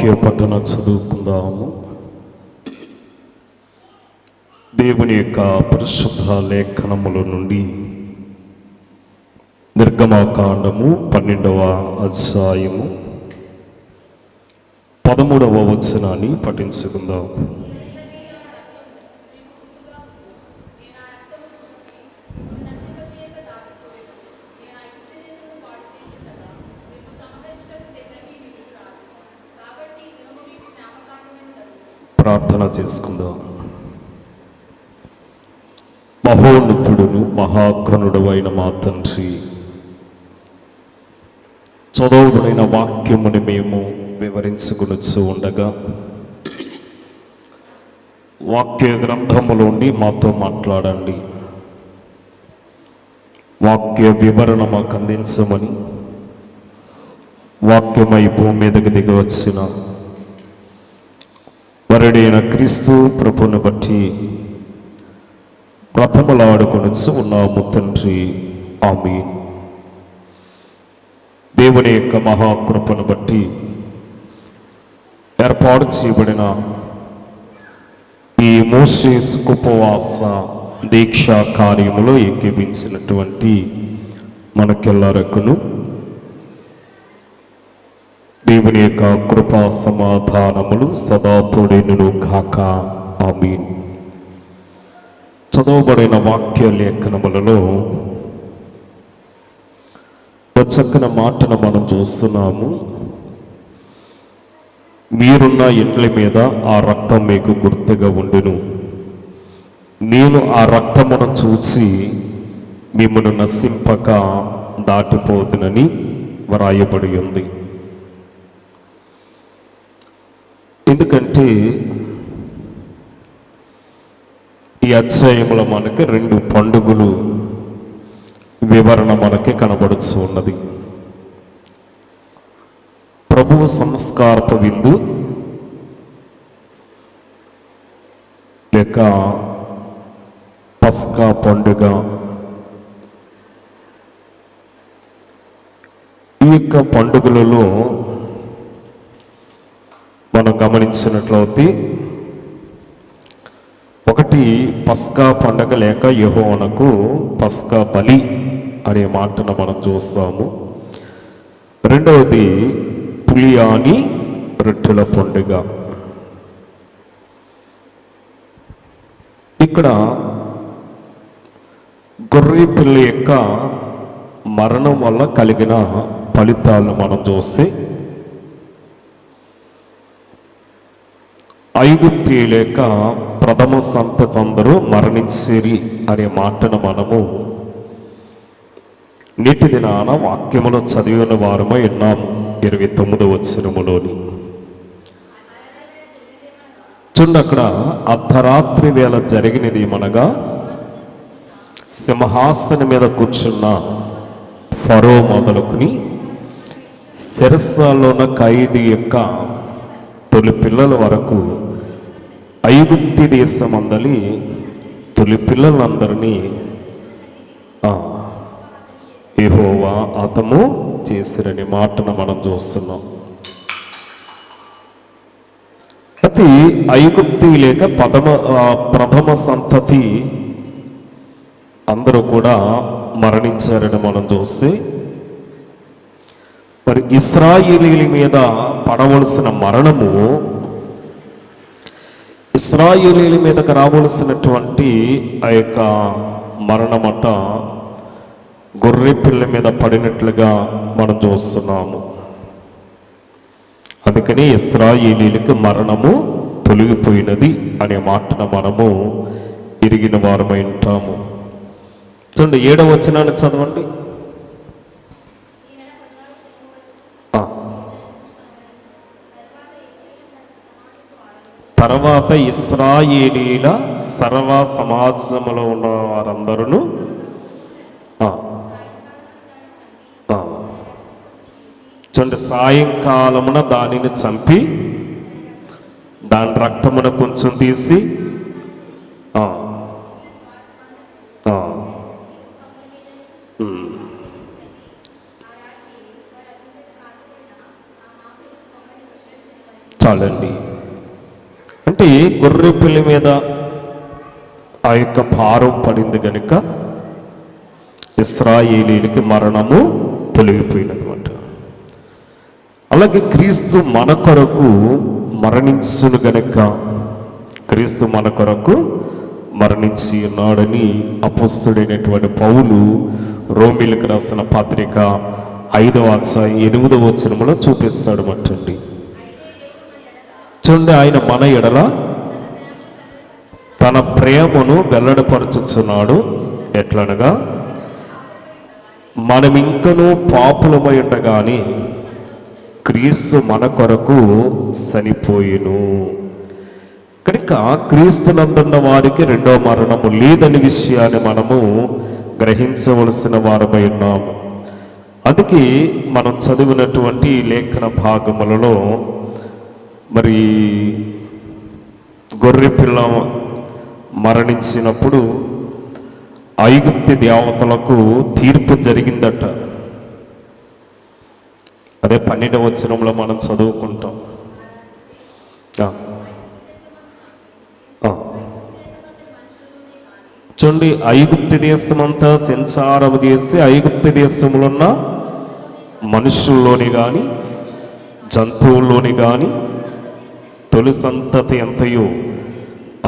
వాక్య పఠన చదువుకుందాము. దేవుని యొక్క పరిశుద్ధ లేఖనముల నుండి నిర్గమకాండము 12వ అధ్యాయము 13వ వచనాన్ని పఠించుకుందాం. ప్రార్థన చేసుకుందాం. మహోన్నతుడును మహాగణుడు అయిన మా తండ్రి, చదవుడైన వాక్యముని మేము వివరించుకొనుచు ఉండగా వాక్య గ్రంథములోని మాతో మాట్లాడండి. వాక్య వివరణ మాకు అందించమని వాక్యమై భూమి మీదకి దిగి వచ్చిన వరుడైన క్రీస్తు ప్రభుని బట్టి ప్రథమలాడుకొనుచు ఉన్నాము తండ్రి, ఆమేన్. దేవుని యొక్క మహాకృపను బట్టి ఏర్పాటు చేయబడిన ఈ మోషేస్ ఉపవాస దీక్షా కార్యములో ఏకీభించినటువంటి మనకెల్లరకును దేవుని యొక్క కృపా సమాధానములు సదా తోడైనను గాక, ఆమేన్. చదవబడిన వాక్య లేఖనములలో ఒక చక్కని మాటను మనం చూస్తున్నాము. మీరున్న ఇండ్ల మీద ఆ రక్తం మీకు గుర్తుగా ఉండును, నేను ఆ రక్తమును చూసి మిమ్మల్ని నశింపక దాటిపోతునని వ్రాయబడి ఉంది. ఎందుకంటే ఈ అధ్యాయంలో మనకి 2 పండుగలు వివరణ మనకి కనబడుతూ ఉన్నది. ప్రభువు సంస్కారపు విందు లేక పస్కా పండుగ. ఈ యొక్క పండుగలలో మనం గమనించినట్లయితే ఒకటి పస్కా పండగ లేక యెహోవాకు పస్కా బలి అనే మాటను మనం చూస్తాము. రెండవది పులియాని రొట్టెల పండుగ. ఇక్కడ గొర్రె పిల్ల యొక్క మరణం వల్ల కలిగిన ఫలితాలను మనం చూస్తే ఐగుప్తీయుల యొక్క ప్రథమ సంతతి అందరూ మరణించిరి అనే మాటను మనము నేటి దినాన వాక్యమును చదివిన వారమై ఉన్నాము. 29వ వచనములోని చూడండి, అక్కడ అర్ధరాత్రి వేళ జరిగినది మనగా సింహాసనం మీద కూర్చున్న ఫరో మొదలుకుని శిరస్సులోన ఖైదీ యొక్క తొలి పిల్లల వరకు ఐగుప్తి దేశం అందలి తొలి పిల్లలందరినీ యెహోవా హతము చేసిరని మాటను మనం చూస్తున్నాం. అయితే ఐగుప్తి లేక ప్రథమ సంతతి అందరూ కూడా మరణించారని మనం చూస్తే, మరి ఇశ్రాయేలీయుల మీద పడవలసిన మరణము, ఇశ్రాయేలీయుల మీదకి రావలసినటువంటి ఆ యొక్క మరణమట గొర్రె పిల్ల మీద పడినట్లుగా మనం చూస్తున్నాము. అందుకని ఇశ్రాయేలీయులకు మరణము తొలగిపోయినది అనే మాటను మనము ఎరిగిన వారమై ఉంటాము. చూడండి, 7వ వచనాన్ని చదవండి. తర్వాత ఇశ్రాయేలీల సర్వ సమాజంలో ఉన్న వారందరూ చూడండి, సాయంకాలమున దానిని చంపి దాని రక్తమున కొంచెం తీసి చాలండి. అంటే గొర్రె పిల్ల మీద ఆ యొక్క భారం పడింది కనుక ఇశ్రాయేలీయులకి మరణము తొలగిపోయినదన్నమాట. అలాగే క్రీస్తు మన కొరకు మరణించును గనుక, క్రీస్తు మన కొరకు మరణించి ఉన్నాడని అపొస్తలుడైనటువంటి పౌలు రోమీయులకు రాసిన పత్రిక 5వ అధ్యాయం 8వ వచనములో చూపిస్తాడు మటండి. చూడండి, ఆయన మన ఎడల తన ప్రేమను వెల్లడిపరచుచున్నాడు. ఎట్లనగా, మనమింకనూ పాపులమై ఉండగాని క్రీస్తు మన కొరకు చనిపోయెను. కనుక క్రీస్తునందున్న వారికి రెండో మరణము లేదని విషయాన్ని మనము గ్రహించవలసిన వారమై ఉన్నాము. అందుకే మనం చదివినటువంటి ఈ లేఖన భాగములలో మరి గొర్రె పిల్ల మరణించినప్పుడు ఐగుప్తి దేవతలకు తీర్పు జరిగిందట. అదే 12వ వచనంలో మనం చదువుకుంటాం. చూడండి, ఐగుప్తి దేశమంతా సంచారము చేసి ఐగుప్తి దేశంలో ఉన్న మనుషుల్లోని కానీ జంతువుల్లోని కానీ తొలి సంతతి ఎంతయో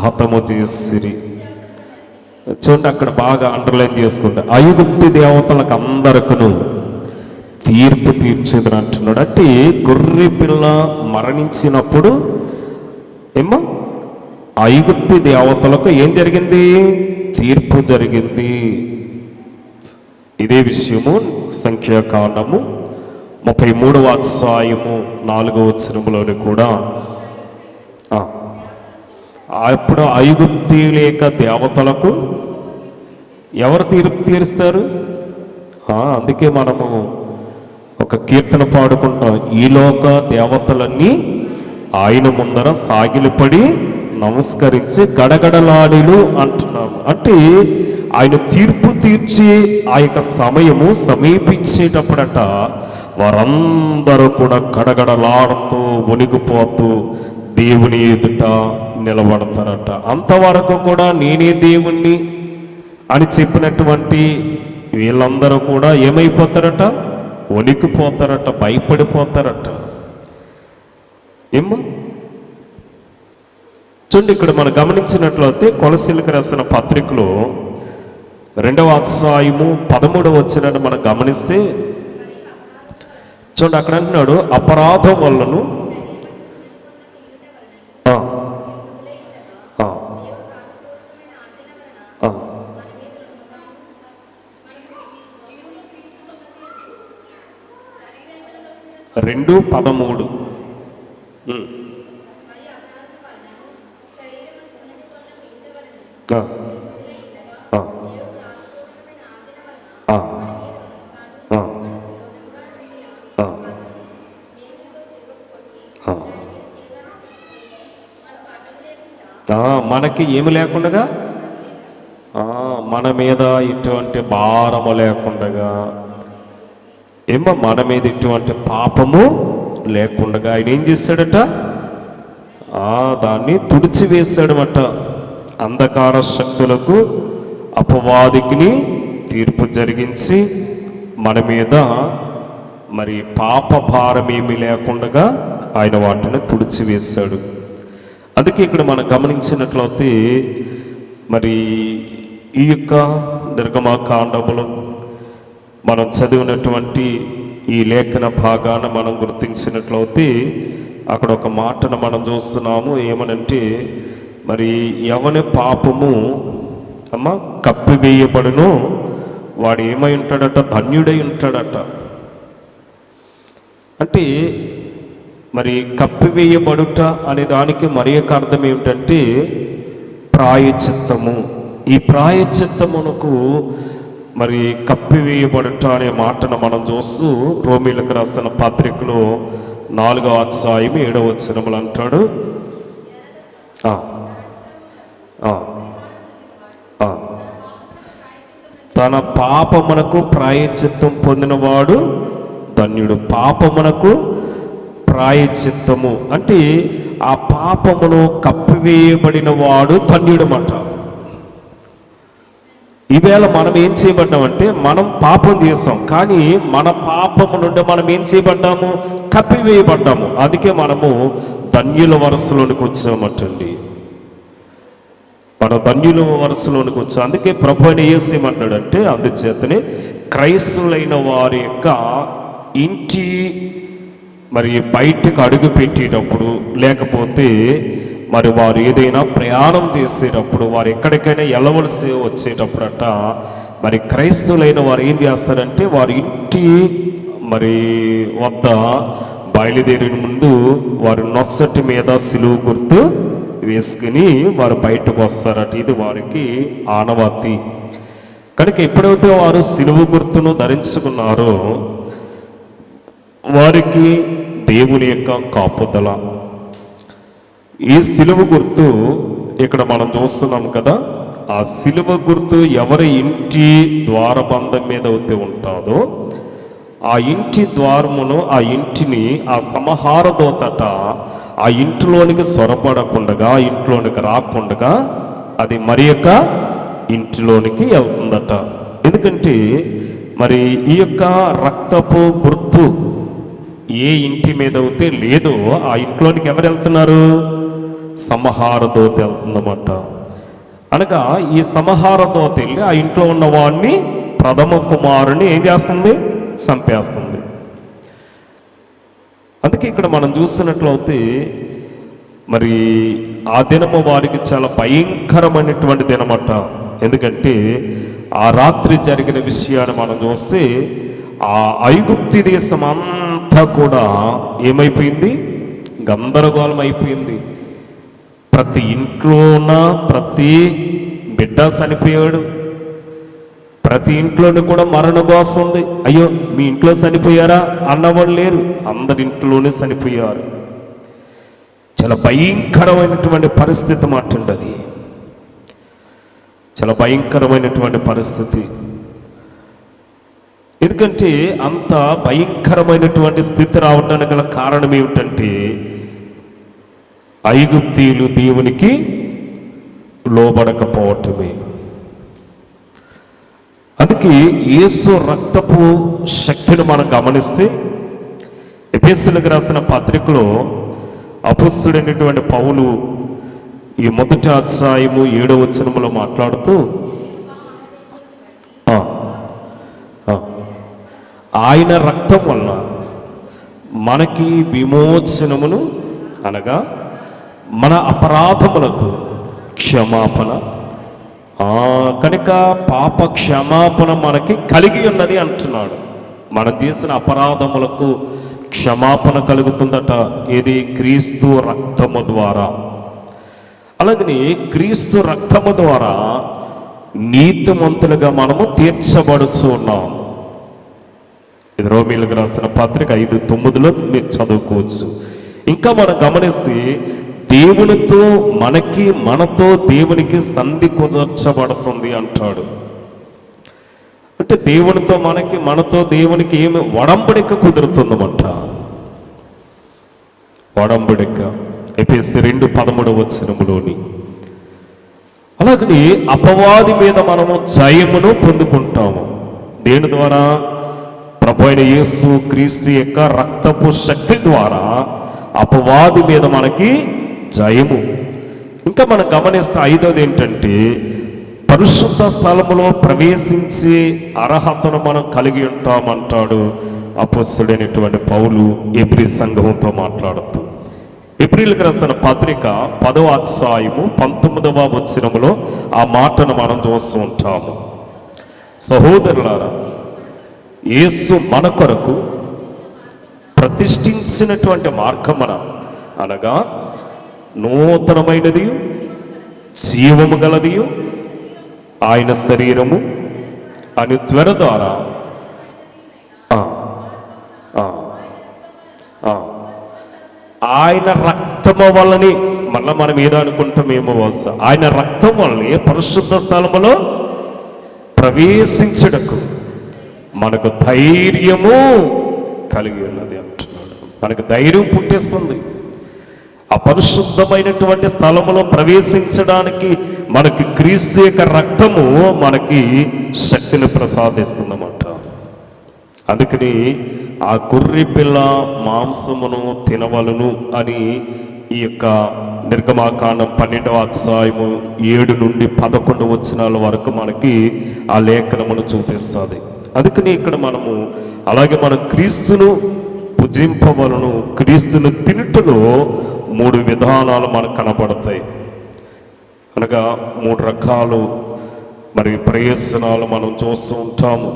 హతము చేసిరి. చూడండి, అక్కడ బాగా అండర్లైన్ చేసుకుంటే ఐగుప్తి దేవతలకు అందరికను తీర్పు తీర్చేదని అంటున్నాడు. అంటే గొర్రె పిల్ల మరణించినప్పుడు ఏమో ఐగుప్తి దేవతలకు ఏం జరిగింది? తీర్పు జరిగింది. ఇదే విషయము సంఖ్యాకాండము 33వ అధ్యాయము 4వ వచనములోని కూడా అప్పుడు ఐగుప్తి లేక దేవతలకు ఎవరు తీర్పు తీరుస్తారు? అందుకే మనము ఒక కీర్తన పాడుకుంటాం, ఈ లోక దేవతలన్నీ ఆయన ముందర సాగిలిపడి నమస్కరించి గడగడలాడిలు అంటున్నాము. అంటే ఆయన తీర్పు తీర్చి ఆ యొక్క సమయము సమీపించేటప్పుడట వారందరూ కూడా గడగడలాడుతూ వణిగిపోతూ దేవుని ఎదుట నిలబడతారట. అంతవరకు కూడా నేనే దేవుణ్ణి అని చెప్పినటువంటి వీళ్ళందరూ కూడా ఏమైపోతారట? వణికిపోతారట, భయపడిపోతారట. ఏమో చూడండి, ఇక్కడ మనం గమనించినట్లయితే కొలసీలకు రాసిన పత్రికలో 2వ అధ్యాయము 13వ వచనాన్ని మనం గమనిస్తే చూడండి, అక్కడ అంటున్నాడు, అపరాధం వల్లను రెండు 13 మనకి ఏమి లేకుండగా, మన మీద ఇటువంటి భారము లేకుండగా, ఏమో మన మీద ఇటువంటి పాపము లేకుండగా ఆయన ఏం చేశాడట? దాన్ని తుడిచివేశాడమట. అంధకార శక్తులకు అపవాదికి తీర్పు జరిగించి మన మీద మరి పాప భారం ఏమీ లేకుండగా ఆయన వాటిని తుడిచివేశాడు. అందుకే ఇక్కడ మనం గమనించినట్లయితే మరి ఈ యొక్క నిర్గమకాండములో మనం చదివినటువంటి ఈ లేఖన భాగాన్ని మనం గుర్తించినట్లయితే అక్కడ ఒక మాటను మనం చూస్తున్నాము. ఏమనంటే, మరి ఎవని పాపము కప్పివేయబడునో వాడు ఏమై ఉంటాడట? ధన్యుడై ఉంటాడట. అంటే మరి కప్పివేయబడుట అనే దానికి మరి యొక్క అర్థం ఏమిటంటే ప్రాయశ్చిత్తము. ఈ ప్రాయశ్చిత్తమునకు మరి కప్పివేయబడుట అనే మాటను మనం చూస్తూ రోమీయులకు రాసిన పత్రికలో 4వ అధ్యాయం 7వ వచనములు అంటాడు, తన పాపమునకు ప్రాయశ్చిత్తం పొందినవాడు ధన్యుడు. పాపమునకు ప్రాయశ్చిత్తము అంటే ఆ పాపమును కప్పివేయబడిన వాడు ధన్యుడమాట. ఈవేళ మనం ఏం చేయబడ్డామంటే మనం పాపం చేసాం, కానీ మన పాపము నుండి మనం ఏం చేయబడ్డాము? కప్పివేయబడ్డాము. అందుకే మనము ధన్యుల వరుసలోనికి వచ్చామటండి. మన ధన్యుల వరుసలోనికి వచ్చాం. అందుకే ప్రభు అయిన యేసు ఏమంటాడంటే, అందుచేతనే క్రైస్తవులైన వారి యొక్క ఇంటి మరి బయటకు అడుగు పెట్టేటప్పుడు, లేకపోతే మరి వారు ఏదైనా ప్రయాణం చేసేటప్పుడు, వారు ఎక్కడికైనా వెళ్ళవలసి వచ్చేటప్పుడట మరి క్రైస్తవులైన వారు ఏం చేస్తారంటే, వారి ఇంటి మరి వద్ద బయలుదేరిన ముందు వారు నొసటి మీద సిలువ గుర్తు వేసుకుని వారు బయటకు వస్తారట. ఇది వారికి ఆనవాతి. కనుక ఎప్పుడైతే వారు సిలువ గుర్తును ధరించుకున్నారో వారికి దేవుని యొక్క కాపుదల. ఈ సిలువ గుర్తు ఇక్కడ మనం చూస్తున్నాం కదా, ఆ సిలువ గుర్తు ఎవరి ఇంటి ద్వారబంధం మీద అయితే ఉంటుందో ఆ ఇంటి ద్వారమును, ఆ ఇంటిని ఆ సంహార దూతట ఆ ఇంటిలోనికి సొరపడకుండా, ఆ ఇంట్లోనికి రాకుండా అది మరి యొక్క ఇంటిలోనికి వెళ్తుందట. ఎందుకంటే మరి ఈ యొక్క రక్తపు గుర్తు ఏ ఇంటి మీద అయితే లేదో ఆ ఇంట్లోనికి ఎవరు వెళ్తున్నారు? సంహార దూత వెళ్తుందన్నమాట. అనగా ఈ సంహార దూత వెళ్ళి ఆ ఇంట్లో ఉన్న వాడిని, ప్రథమ కుమారుని ఏం చేస్తుంది? చంపేస్తుంది. అందుకే ఇక్కడ మనం చూస్తున్నట్లయితే మరి ఆ దినము వారికి చాలా భయంకరమైనటువంటి దినమట. ఎందుకంటే ఆ రాత్రి జరిగిన విషయాన్ని మనం చూస్తే ఆ ఐగుప్తి దేశం అంతా కూడా ఏమైపోయింది? గందరగోళం అయిపోయింది. ప్రతి ఇంట్లో ఉన్న ప్రతి బిడ్డ చనిపోయాడు. ప్రతి ఇంట్లోని కూడా మరణఘోష ఉంది. అయ్యో మీ ఇంట్లో చనిపోయారా అన్నవాళ్ళు లేరు, అందరి ఇంట్లోనే చనిపోయారు. చాలా భయంకరమైనటువంటి పరిస్థితి మాట్లాడి, అది చాలా భయంకరమైనటువంటి పరిస్థితి. ఎందుకంటే అంత భయంకరమైనటువంటి స్థితి రావడానికి గల కారణం ఏమిటంటే ఐగుప్తీయులు దేవునికి లోబడకపోవటమే. అందుకే యేసు రక్తపు శక్తిని మనం గమనిస్తే ఎఫెసీయులకు రాసిన పత్రికలో అపొస్తలుడైనటువంటి పౌలు ఈ మొదటి అధ్యాయము 7వ వచనములో మాట్లాడుతూ ఆయన రక్తం వలన మనకి విమోచనమును, అనగా మన అపరాధములకు క్షమాపణ, కనుక పాప క్షమాపణ మనకి కలిగి ఉన్నది అంటున్నాడు. మనం చేసిన అపరాధములకు క్షమాపణ కలుగుతుందట. ఏది? క్రీస్తు రక్తము ద్వారా. అలాగని క్రీస్తు రక్తము ద్వారా నీతిమంతులుగా మనము తీర్చబడుచు ఉన్నాం. ఇది రోమీయులకు రాసిన పత్రిక 5:9లో మీరు చదువుకోవచ్చు. ఇంకా మనం గమనిస్తే దేవునితో మనకి, మనతో దేవునికి సంధి కుదర్చబడుతుంది అంటాడు. అంటే దేవునితో మనకి, మనతో దేవునికి ఏమి ఒడంబడిక కుదురుతుందన్నమాట. ఒడంబడిక ఎఫెసీ 2:13 వచనములోని. అలాగని అపవాది మీద మనము జయమును పొందుకుంటాము. దేని ద్వారా? ప్రభు అయిన యేసు క్రీస్తు యొక్క రక్తపు శక్తి ద్వారా అపవాది మీద మనకి జయము. ఇంకా మనం గమనిస్తే 5వది ఏంటంటే పరిశుద్ధ స్థలములో ప్రవేశించే అర్హతను మనం కలిగి ఉంటామంటాడు అపొస్తలుడైనటువంటి పౌలు ఎబ్రీ సంఘంతో మాట్లాడుతూ. ఎబ్రీయులకు రాసిన పత్రిక 10వ అధ్యాయము 19వ వచనములో ఆ మాటను మనం చూస్తూ ఉంటాము. సహోదరులారా, యేసు మన కొరకు ప్రతిష్ఠించినటువంటి మార్గమున, అనగా నూతనమైనది జీవము గలది ఆయన శరీరము అని త్వర ద్వారా ఆయన రక్తము వల్లనే, మళ్ళీ మనం ఏదో అనుకుంటామేమో బహుశా, ఆయన రక్తం వల్లనే పరిశుద్ధ స్థలములో ప్రవేశించడకు మనకు ధైర్యము కలిగి ఉన్నది అంటున్నాడు. మనకు ధైర్యం పుట్టిస్తుంది. అపరిశుద్ధమైనటువంటి స్థలములో ప్రవేశించడానికి మనకి క్రీస్తు యొక్క రక్తము మనకి శక్తిని ప్రసాదిస్తుందన్నమాట. అందుకని ఆ గొర్రె పిల్ల మాంసమును తినవలను అని ఈ యొక్క నిర్గమాకాండం 12వ అధ్యాయము 7 నుండి 11 వచనాల వరకు మనకి ఆ లేఖనమును చూపిస్తుంది. అందుకని ఇక్కడ మనము అలాగే మనం క్రీస్తును భుజింపవలను, క్రీస్తును తినుటలో 3 విధానాలు మనకు కనపడతాయి. అనగా 3 రకాలు మరి ప్రయోజనాలు మనం చూస్తూ ఉంటాము.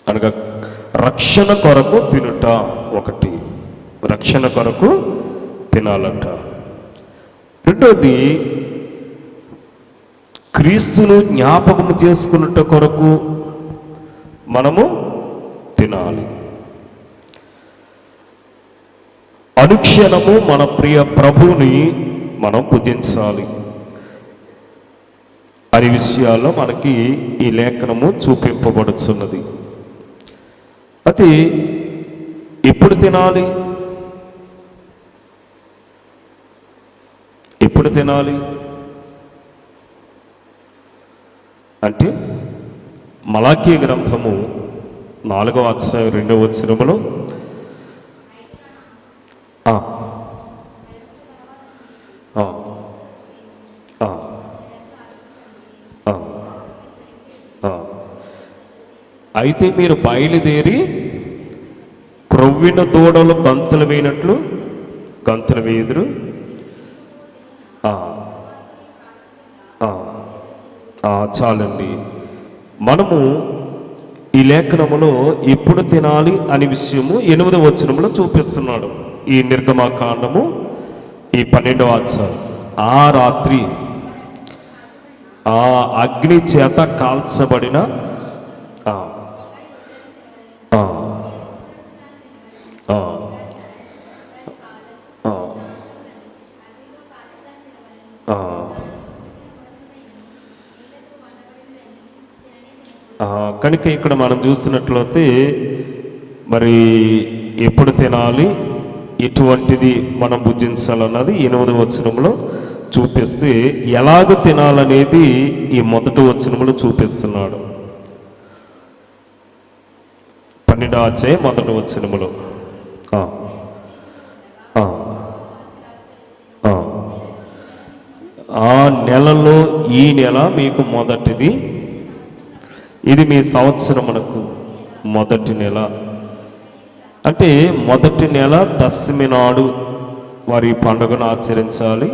అనగా రక్షణ కొరకు తినుట ఒకటి, రక్షణ కొరకు తినాలట. రెండోది క్రీస్తును జ్ఞాపకము చేసుకున్నట కొరకు మనము తినాలి. అనుక్షణము మన ప్రియ ప్రభువుని మనం పూజించాలి అనే విషయాల్లో మనకి ఈ లేఖనము చూపింపబడుతున్నది. అది ఎప్పుడు తినాలి? ఎప్పుడు తినాలి అంటే మలాకీ గ్రంథము 4వ అధ్యాయం 2వ వచనములో అయితే మీరు బయలుదేరి క్రొవ్విన దూడలు గంతులు వేయినట్లు గంతులు వేయుదురు. చాలండి. మనము ఈ లేఖనములో ఎప్పుడు తినాలి అనే విషయము 8వ వచనంలో చూపిస్తున్నాడు. ఈ నిర్గమాకాండము ఈ 12వ అధ్యాయం. ఆ రాత్రి ఆ అగ్ని చేత కాల్చబడిన కనుక ఇక్కడ మనం చూస్తున్నట్లయితే మరి ఎప్పుడు తినాలి, ఎటువంటిది మనం భుజించాలన్నది 8వ వచనంలో చూపిస్తే, ఎలాగ తినాలనేది ఈ 1వ వచనంలో చూపిస్తున్నాడు. 12వ అధ్యాయం 1వ వచనంలో ఆ నెలలో ఈ నెల మీకు మొదటిది, ఇది మీ సంవత్సరమునకు మొదటి నెల. అంటే మొదటి నెల దశమి నాడు వారి పండుగను ఆచరించాలి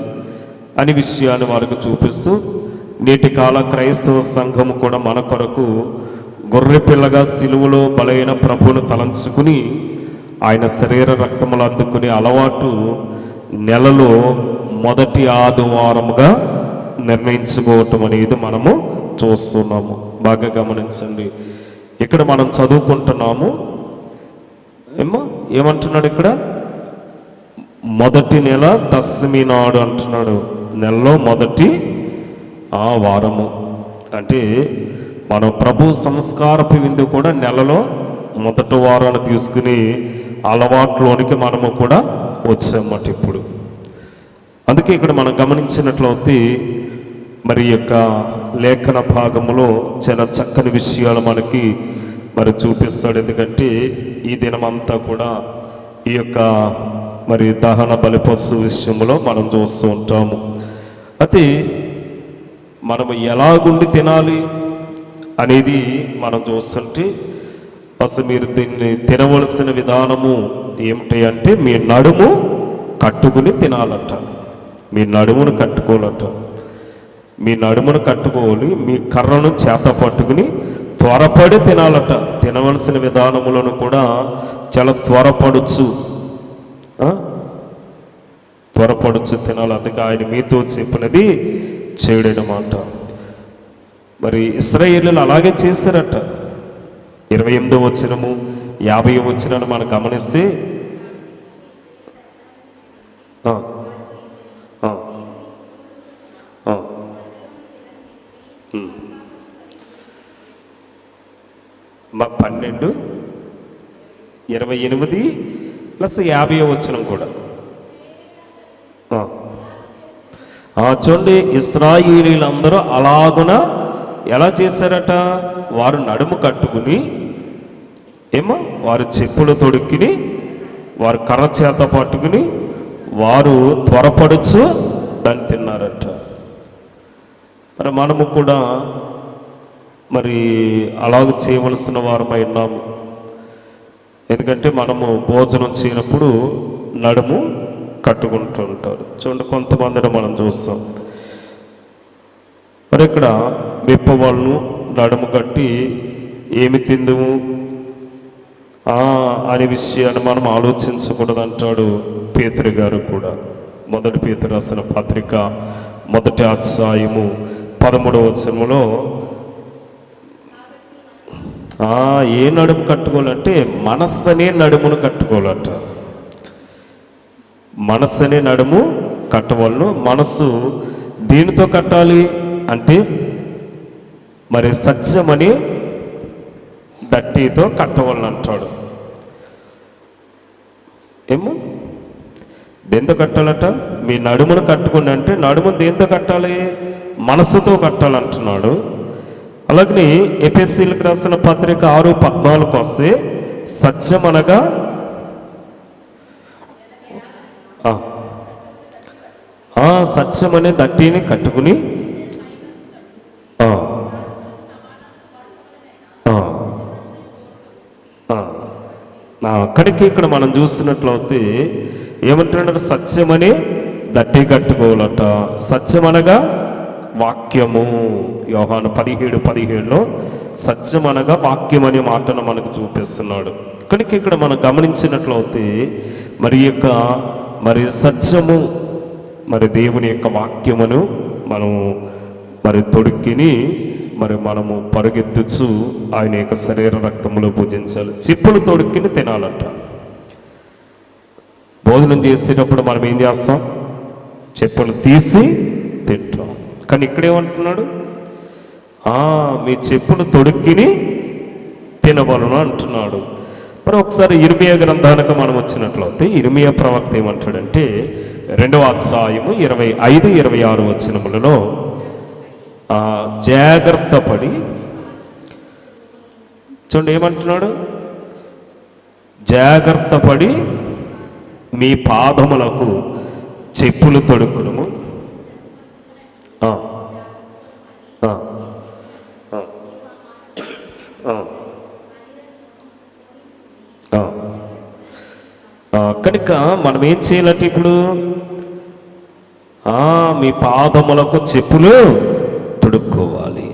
అనే విషయాన్ని వారికి చూపిస్తూ, నేటి కాల క్రైస్తవ సంఘము కూడా మన కొరకు గొర్రెపిల్లగా సిలువలో బలైన ప్రభువును తలంచుకుని ఆయన శరీర రక్తములు అందుకునే అలవాటు నెలలో మొదటి ఆదివారముగా నిర్ణయించుకోవటం అనేది మనము చూస్తున్నాము. బాగా గమనించండి. ఇక్కడ మనం చదువుకుంటున్నాము, ఏమంటున్నాడు ఇక్కడ? మొదటి నెల దశమి నాడు అంటున్నాడు. నెలలో మొదటి వారము అంటే మన ప్రభు సంస్కారపు విందు కూడా నెలలో మొదటి వారాన్ని తీసుకుని అలవాట్లోనికి మనము కూడా వచ్చామట ఇప్పుడు. అందుకే ఇక్కడ మనం గమనించినట్లయితే మరి యొక్క లేఖన భాగంలో చాలా చక్కని విషయాలు మనకి మరి చూపిస్తాడు. ఎందుకంటే ఈ దినమంతా కూడా ఈ యొక్క మరి దహన బలిపశు విషయంలో మనం చూస్తూ ఉంటాము. అయితే మనము ఎలాగుండి తినాలి అనేది మనం చూస్తుంటే, అసలు మీరు దీన్ని తినవలసిన విధానము ఏమిటి అంటే, మీ నడుము కట్టుకుని తినాలట. మీ నడుమును కట్టుకోవాలట. మీ నడుమును కట్టుకోవాలి. మీ కర్రను చేత పట్టుకుని త్వరపడి తినాలట. తినవలసిన విధానములను కూడా చాలా త్వరపడుచు తినాలి. అందుకే ఆయన మీతో చెప్పినది చేయడనమాట. మరి ఇశ్రాయేలీయులు అలాగే చేశారట. 28వ వచనము 50వ వచనాన్ని మనం గమనిస్తే, మా 12, 28, ప్లస్ 50వ వచనం కూడా. చూడండి, ఇశ్రాయేలీలందరూ అలాగున ఎలా చేశారట? వారు నడుము కట్టుకుని వారు చెప్పులు తొడుక్కుని, వారు కర్ర చేత పట్టుకుని, వారు త్వరపడుచు దాన్ని తిన్నారట. మరి మనము కూడా మరి అలాగ చేయవలసిన వారమై ఉన్నాము. ఎందుకంటే మనము భోజనం చేయనప్పుడు నడుము కట్టుకుంటూ ఉంటారు. చూడండి, కొంతమందిని మనం చూస్తాం. మరి ఇక్కడ మెప్పవాళ్ళను నడుము కట్టి ఏమి తిందుము అనే విషయాన్ని మనం ఆలోచించకూడదు అంటాడు పేతురు గారు కూడా. మొదటి పేతురు రాసిన పత్రిక 1వ అధ్యాయము 13వ వచనములో ఏ నడుము కట్టుకోవాలంటే మనస్సనే నడుమును కట్టుకోవాలట. మనస్సనే నడుము కట్టవలను. మనస్సు దీనితో కట్టాలి అంటే మరి సత్యమని దట్టితో కట్టవలను అంటాడు. దేంతో కట్టాలట? మీ నడుమును కట్టుకుని అంటే నడుము దేంతో కట్టాలి? మనస్సుతో కట్టాలంటున్నాడు. అలాగే ఎఫెసీయులకు రాసిన పత్రిక 6:14 వస్తే సత్యం అనగా సత్యం అనే దట్టిని కట్టుకుని అక్కడికి ఇక్కడ మనం చూస్తున్నట్లయితే ఏమంటున్నాడు? సత్యమని దట్టి కట్టుకోవాలట. సత్యం అనగా వాక్యము. యోహాను 17:17లో సత్యం అనగా వాక్యం అనే మాటను మనకు చూపిస్తున్నాడు. కనుక ఇక్కడ మనం గమనించినట్లయితే మరి సత్యము మరి దేవుని యొక్క వాక్యమును మనం తొడుక్కిని మనము పరుగెత్తుచు ఆయన యొక్క శరీర రక్తములో పూజించాలి. చెప్పులు తొడుక్కిని తినాలంట. భోజనం చేసేటప్పుడు మనం ఏం చేస్తాం? చెప్పులు తీసి తింటాం. కానీ ఇక్కడేమంటున్నాడు? మీ చెప్పులు తొడుక్కిని తినవలను అంటున్నాడు. మరి ఒకసారి ఇర్మియా గ్రంథానికి మనం వచ్చినట్లయితే ఇర్మియా ప్రవక్త ఏమంటాడంటే 2వ అధ్యాయము 25-26 వచనములలో జాగ్రత్త పడి, చూడండి ఏమంటున్నాడు? జాగ్రత్త పడి మీ పాదములకు చెప్పులు తొడుక్కును. కనుక మనం ఏం చేయాలంటే ఇప్పుడు మీ పాదములకు చెప్పులు తొడుక్కోవాలి.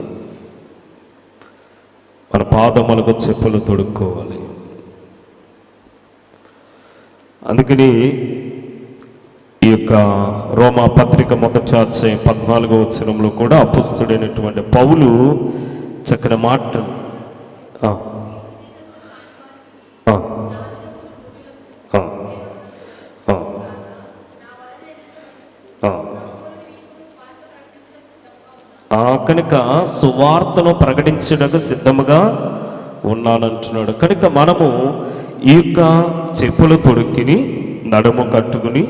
మన పాదములకు చెప్పులు తొడుక్కోవాలి. అందుకని ఈ యొక్క రోమా పత్రిక 1వ అధ్యాయం 14వ వచనంలో కూడా అపుస్తుడైనటువంటి పౌలు చక్కని మాట కనుక సువార్తను ప్రకటించడానికి సిద్ధముగా ఉన్నానంటున్నాడు. కనుక మనము ఈ యొక్క చెప్పులు తొడుక్కిని నడుము కట్టుకుని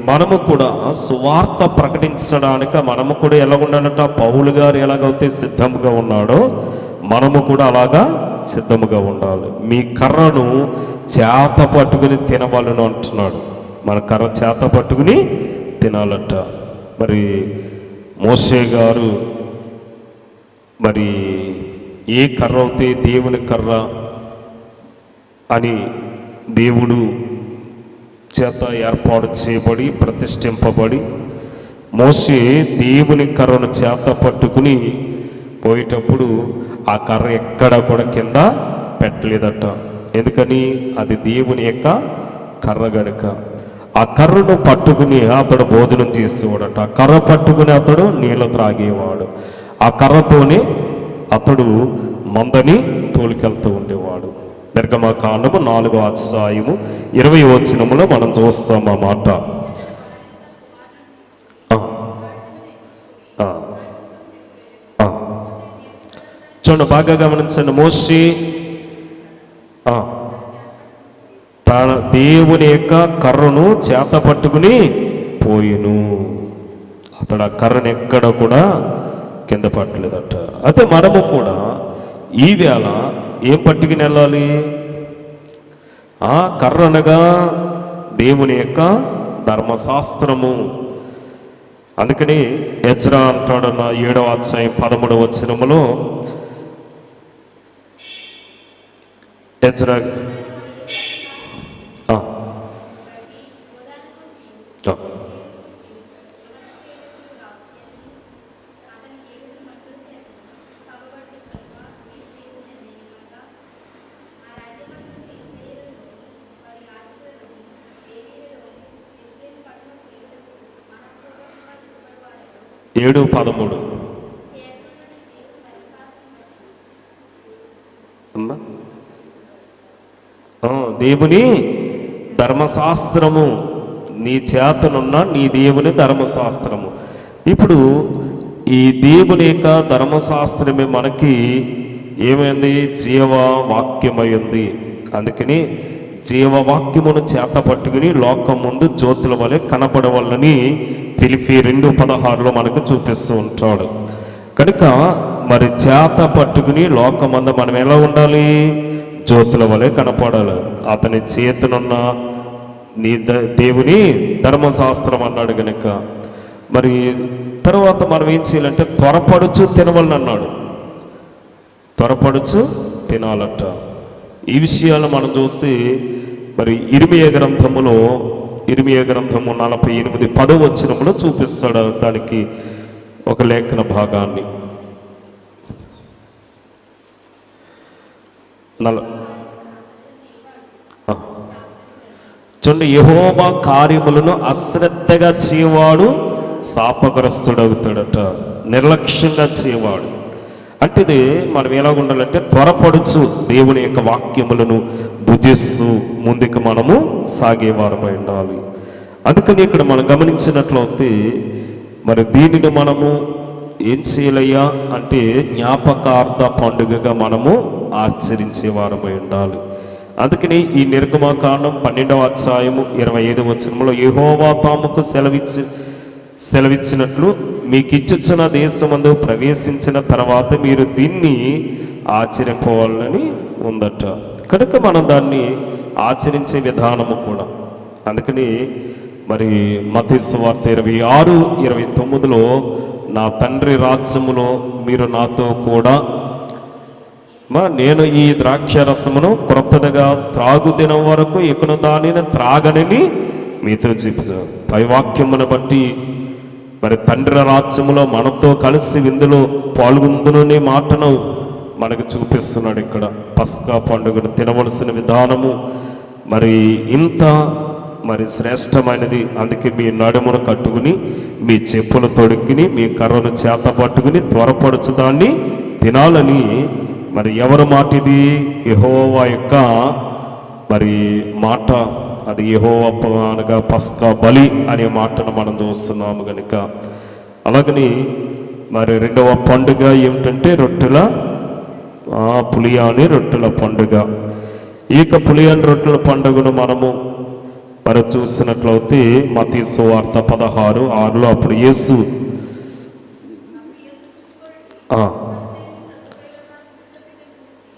మనము కూడా సువార్త ప్రకటించడానికి మనము కూడా ఎలా ఉండాలంట? పౌలు గారు ఎలాగైతే సిద్ధముగా ఉన్నాడో మనము కూడా అలాగా సిద్ధముగా ఉండాలి. మీ కర్రను చేత పట్టుకుని తినవలను అంటున్నాడు. మన కర్ర చేత పట్టుకుని తినాలంట. మోషే గారు ఏ కర్ర అయితే దేవుని కర్ర అని దేవుడు చేత ఏర్పాటు చేయబడి ప్రతిష్ఠింపబడి మోషే దేవుని కర్రను చేత పట్టుకుని పోయేటప్పుడు ఆ కర్ర ఎక్కడ కూడా కింద పెట్టలేదట. ఎందుకని? అది దేవుని యొక్క కర్ర గనుక. ఆ కర్రను పట్టుకుని అతడు భోజనం చేసేవాడట. ఆ కర్ర పట్టుకుని అతడు నీళ్ళు త్రాగేవాడు. ఆ కర్రతోనే అతడు మందని తోలుకెళ్తూ ఉండేవాడు. నిర్గమకాండము 4వ అధ్యాయము 20వ వచనములో మనం చూస్తాం ఆ మాట. చూడండి, బాగా గమనించండి. మోషే తన దేవుని యొక్క కర్రను చేత పట్టుకుని పోయిను. అతడు ఆ కర్రను ఎక్కడ కూడా కింద పట్టలేదట. అయితే మనము కూడా ఈవేళ ఏం పట్టుకుని వెళ్ళాలి? ఆ కర్ర అనగా దేవుని యొక్క ధర్మశాస్త్రము. అందుకని ఎజ్రా అంటాడన్న 7వ అధ్యాయం 13వ వచనములో, ఎజ్రా ఏడు 13 దేవుని ధర్మశాస్త్రము, నీ చేతనున్న నీ దేవుని ధర్మశాస్త్రము. ఇప్పుడు ఈ దేవుని యొక్క ధర్మశాస్త్రమే మనకి ఏమైంది? జీవవాక్యమైంది. అందుకని జీవవాక్యమును చేత పట్టుకుని లోకం ముందు జ్యోతుల వలె కనపడవల్లని ఫిలిప్పీ 2:16 మనకు చూపిస్తూ ఉంటాడు. కనుక మరి చేత పట్టుకుని లోకమందు మనం ఎలా ఉండాలి? జ్యోతుల వలె కనపడాలి. అతని చేతనున్న నీ దేవుని ధర్మశాస్త్రం అన్నాడు కనుక మరి తర్వాత మనం ఏం చేయాలంటే త్వరపడుచు తినవలని అన్నాడు. త్వరపడుచు తినాలట. ఈ విషయాలు మనం చూస్తే మరి ఇర్మియా గ్రంథము 48:10 వచనములో చూపిస్తాడు దానికి ఒక లేఖన భాగాన్ని. చూడండి, యెహోవా కార్యములను అశ్రద్ధగా చేయవాడు శాపగ్రస్తుడవుతాడట. నిర్లక్ష్యంగా చేయవాడు అంటే ఇది మనం ఎలా ఉండాలంటే త్వరపడుచు దేవుని యొక్క వాక్యములను భుజిస్తూ ముందుకు మనము సాగేవారమై ఉండాలి. అందుకని ఇక్కడ మనం గమనించినట్లయితే మరి దీనిని మనము ఏం చేయాలయ్యా అంటే జ్ఞాపకార్థ పండుగగా మనము ఆచరించేవారమై ఉండాలి. అందుకని ఈ నిర్గమకాండం 12వ అధ్యాయము 25వ వచనంలో యెహోవా తాముకు సెలవిచ్చినట్లు మీకు ఇచ్చుచున్న దేశమందు ప్రవేశించిన తర్వాత మీరు దీన్ని ఆచరింపవాలని ఉందట. కనుక మనం దాన్ని ఆచరించే విధానము కూడా. అందుకని మరి మత్తయి సువార్త 26:29లో నా తండ్రి రాజ్యములో మీరు నాతో కూడా నేను ఈ ద్రాక్షరసమును క్రొత్తదిగా త్రాగు దినం వరకు ఇకను దానిని త్రాగనని మీతో చెప్తారు. పై వాక్యమును బట్టి మరి తండ్రి రాజ్యములో మనతో కలిసి విందులో పాల్గొందుననే మాటను మనకు చూపిస్తున్నాడు. ఇక్కడ పస్కా పండుగను తినవలసిన విధానము మరి ఇంత మరి శ్రేష్టమైనది. అందుకే మీ నడుమును కట్టుకుని మీ చెప్పులు తొడుక్కుని మీ కర్రను చేత పట్టుకుని త్వరపడుచు దాన్ని తినాలని మరి ఎవరి మాట ఇది? యెహోవా యొక్క మరి మాట. అది యెహోవా అనగా పస్కా బలి అనే మాటను మనం చూస్తున్నాము కనుక. అలాగని మరి రెండవ పండుగ ఏమిటంటే పులియాని రొట్టెల పండుగ. ఈ పులియాని రొట్టెల పండుగను మనము మరి చూసినట్లయితే మత్తయి సువార్త 16:6లో అప్పుడు యేసు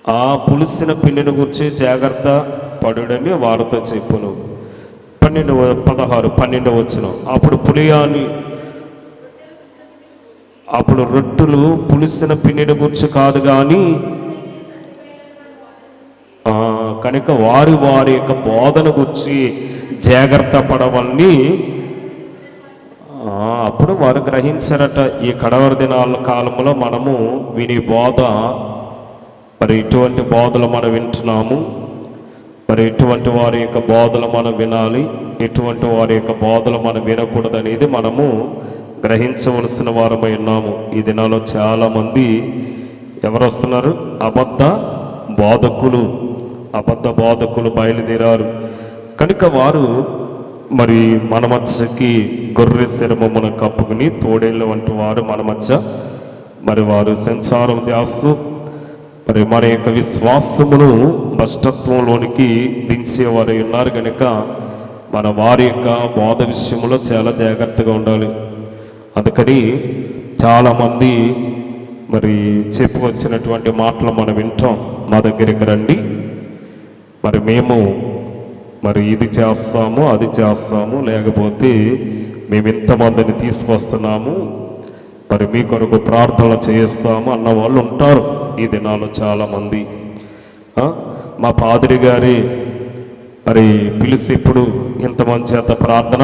ఆ పులిసిన పిండిని గురించి జాగ్రత్త పడుడని వారితో చెప్పును. 12 వచనం. అప్పుడు పులియాని అప్పుడు రొట్టెలు పులిసిన పిండిని గురించి కాదు కానీ కనుక వారి యొక్క బోధన గురించి జాగ్రత్త పడవల్ని అప్పుడు వారు గ్రహించారట. ఈ కడవరి దినాల కాలంలో మనము విని బోధ మరి ఇటువంటి బోధలు మనం వింటున్నాము. మరి ఎటువంటి వారి యొక్క బోధలు మనం వినాలి, ఎటువంటి వారి యొక్క బోధలు మనం వినకూడదు అనేది మనము గ్రహించవలసిన వారమై ఉన్నాము. ఈ దినాల్లో చాలామంది ఎవరు వస్తున్నారు? అబద్ధ బోధకులు బయలుదేరారు. కనుక వారు మరి మన మధ్యకి గొర్రె శరమమున కప్పుకుని తోడేళ్ళ వంటి వారు మన మధ్య మరి వారు సంసారం చేస్తూ మరి మన యొక్క విశ్వాసమును భ్రష్టత్వంలోనికి దించేవారు ఉన్నారు కనుక మన వారి యొక్క బోధ విషయంలో చాలా జాగ్రత్తగా ఉండాలి. అందుకని చాలామంది మరి చెప్పుకొచ్చినటువంటి మాటలు మనం వింటాం. మా దగ్గరికి రండి, మరి మేము మరి ఇది చేస్తాము అది చేస్తాము, లేకపోతే మేము ఇంతమందిని తీసుకొస్తున్నాము, మరి మీ కొరకు ప్రార్థన చేస్తాము అన్న వాళ్ళు ఉంటారు ఈ దినాల్లో చాలామంది. మా పాదిరి గారి మరి పిలిచి ఇప్పుడు ఇంతమంది చేత ప్రార్థన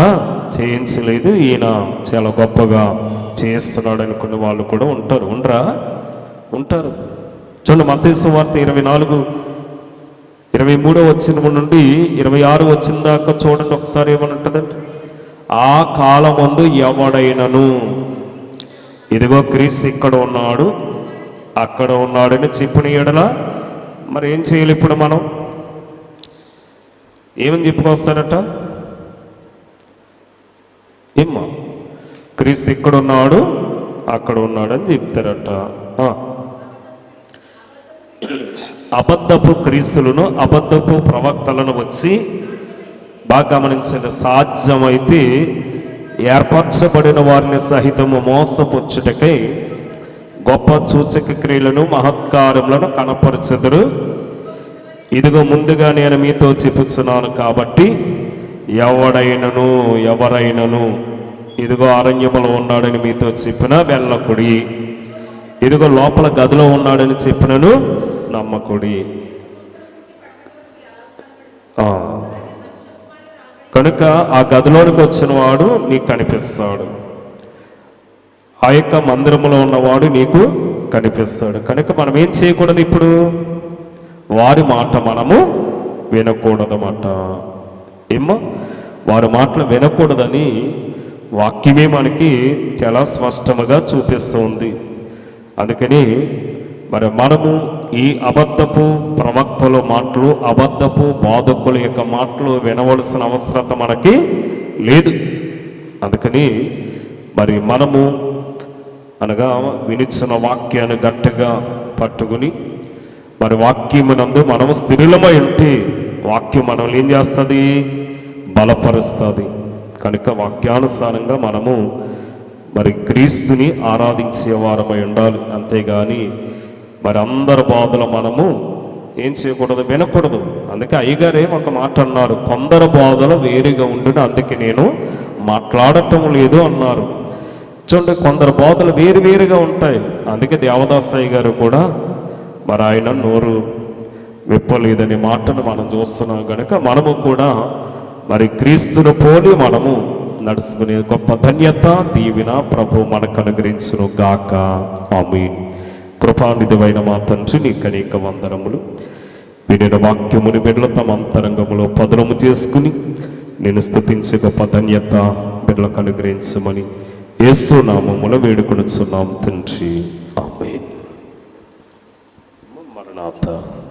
చేయించలేదు, ఈయన చాలా గొప్పగా చేస్తున్నాడు అనుకునే వాళ్ళు కూడా ఉంటారు. ఉంటారు. చూడండి, మత్తయి సువార్త 24:23 వచనం నుండి 26 వచ్చిన దాకా చూడండి ఒకసారి. ఏమనుంటుందండి? ఆ కాలమందు ఎవడైనను, ఇదిగో క్రీస్తు ఇక్కడ ఉన్నాడు అక్కడ ఉన్నాడని చెప్పిన ఎడల మరి ఏం చేయాలి? ఇప్పుడు మనం ఏమని చెప్పుకొస్తారట? ఏమ్మా, క్రీస్తు ఇక్కడ ఉన్నాడు అక్కడ ఉన్నాడని చెప్తారట. అబద్ధపు క్రీస్తులను అబద్ధపు ప్రవక్తలను వచ్చి బాగా గమనించండి, సాధ్యమైతే ఏర్పరచబడిన వారిని సహితము మోసపుచ్చుటకై గొప్ప సూచక క్రియలను మహత్కారములను కనపరచెదరు. ఇదిగో ముందుగా నేను మీతో చెప్పుచున్నాను కాబట్టి ఎవరైనను ఇదిగో అరణ్యములో ఉన్నాడని మీతో చెప్పిన వెళ్ళకుడి, ఇదిగో లోపల గదిలో ఉన్నాడని చెప్పినను నమ్మకుడి. కనుక ఆ గదిలోనికి వచ్చిన వాడు నీకు కనిపిస్తాడు, ఆ యొక్క మందిరంలో ఉన్నవాడు నీకు కనిపిస్తాడు. కనుక మనం ఏం చేయకూడదు? ఇప్పుడు వారి మాట మనము వినకూడదన్నమాట. ఏమో వారి మాటలు వినకూడదని వాక్యమే మనకి చాలా స్పష్టంగా చూపిస్తుంది. అందుకని మరి మనము ఈ అబద్ధపు ప్రవక్తల మాటలు, అబద్ధపు బోధకుల యొక్క మాటలు వినవలసిన అవసరత మనకి లేదు. అందుకని మరి మనము అనగా వినిచిన వాక్యాన్ని గట్టిగా పట్టుకుని మరి వాక్యమునందు మనము స్థిరులమై ఉంటే వాక్యం మనల్ని ఏం చేస్తుంది? బలపరుస్తుంది. కనుక వాక్యానుసారంగా మనము మరి క్రీస్తుని ఆరాధించేవారమై ఉండాలి. అంతేగాని మరి అందరి బోధలు మనము ఏం చేయకూడదు? వినకూడదు. అందుకే అయ్యగారే ఒక మాట అన్నారు, కొందరు బోధలు వేరుగా ఉండును అందుకే నేను మాట్లాడటం లేదు అన్నారు. చూడండి, కొందరు బోధలు వేరుగా ఉంటాయి. అందుకే దేవదాసయ్య గారు కూడా మరి ఆయన నోరు విప్పలేదనే మాటను మనం చూస్తున్నాం. కనుక మనము కూడా మరి క్రీస్తును పోలి మనము నడుచుకునే గొప్ప ధన్యత, దీవెన ప్రభు మనకు అనుగ్రహించును గాక. ఆమేన్. కృపానిధివైన మా తండ్రి, నీకు అనేక వందనములు. వినిన వాక్యముని బిడ్డలు తమ అంతరంగములో పదునము చేసుకుని నేను స్తుతించే గొప్ప ధన్యత బిడ్డలకు అనుగ్రహించమని యేసు నామములో వేడుకొనుచున్నాం తండ్రి. ఆమేన్. మరణాత.